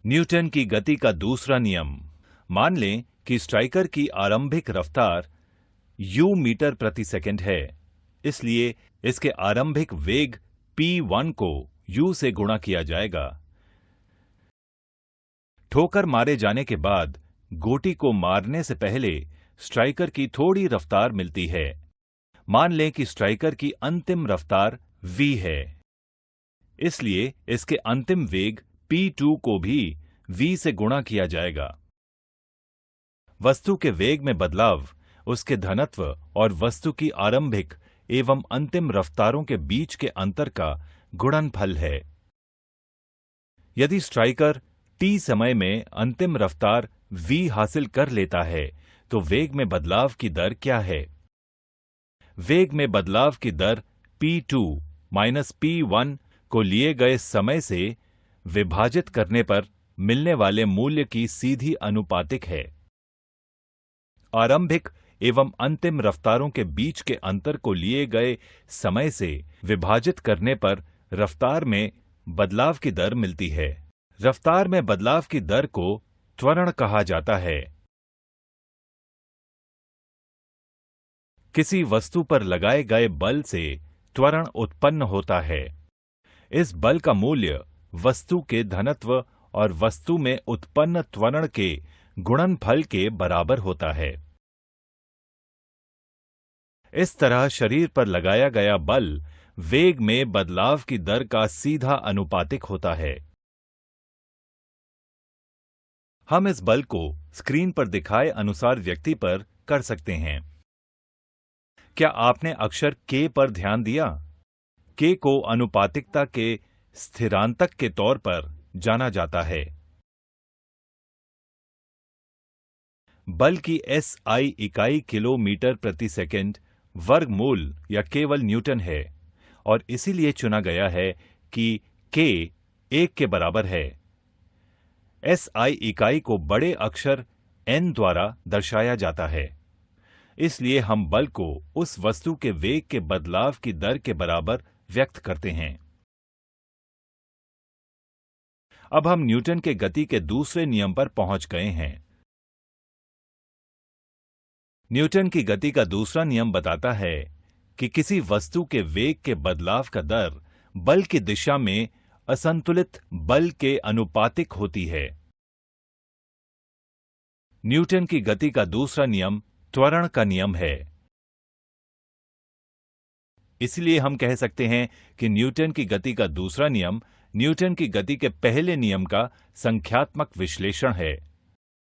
Newton की गति का दूसरा नियम। मान लें कि स्ट्राइकर की आरंभिक रफ्तार u मीटर प्रति सेकंड है, इसलिए इसके आरंभिक वेग p1 को u से गुणा किया जाएगा। ठोकर मारे जाने के बाद गोटी को मारने से पहले स्ट्राइकर की थोड़ी रफ्तार मिलती है। मान लें कि स्ट्राइकर की अंतिम रफ्तार v है, इसलिए इसके अंतिम वेग p2 को भी v से गुणा किया जाएगा। वस्तु के वेग में बदलाव उसके घनत्व और वस्तु की आरंभिक एवं अंतिम रफ्तारों के बीच के अंतर का गुणनफल है। यदि स्ट्राइकर t समय में अंतिम रफ्तार v हासिल कर लेता है, तो वेग में बदलाव की दर क्या है? वेग में बदलाव की दर p2 माइनस p1 को लिए गए समय से विभाजित करने पर मिलने वाले मूल्य की सीधी अनुपातिक है। आरंभिक एवं अंतिम रफ्तारों के बीच के अंतर को लिए गए समय से विभाजित करने पर रफ्तार में बदलाव की दर मिलती है। रफ्तार में बदलाव की दर को त्वरण कहा जाता है। किसी वस्तु पर लगाए गए बल से त्वरण उत्पन्न होता है। इस बल का मूल्य वस्तु के घनत्व और वस्तु में उत्पन्न त्वरण के गुणनफल के बराबर होता है। इस तरह शरीर पर लगाया गया बल वेग में बदलाव की दर का सीधा अनुपातिक होता है। हम इस बल को स्क्रीन पर दिखाए अनुसार व्यक्ति पर कर सकते हैं। क्या आपने अक्षर K पर ध्यान दिया? K को अनुपातिकता के स्थिरांतक के तौर पर जाना जाता है। बल की SI इकाई किलोमीटर प्रति सेकंड वर्गमूल या केवल न्यूटन है और इसीलिए चुना गया है कि K 1 के बराबर है। SI इकाई को बड़े अक्षर N द्वारा दर्शाया जाता है, इसलिए हम बल को उस वस्तु के वेग के बदलाव की दर के बराबर व्यक्त करते हैं। अब हम न्यूटन के गति के दूसरे नियम पर पहुंच गए हैं। न्यूटन की गति का दूसरा नियम बताता है कि किसी वस्तु के वेग के बदलाव का दर बल की दिशा में असंतुलित बल के अनुपातिक होती है। न्यूटन की गति का दूसरा नियम त्वरण का नियम है। इसलिए हम कह सकते हैं कि न्यूटन की गति का दूसरा नियम न्यूटन की गति के पहले नियम का संख्यात्मक विश्लेषण है।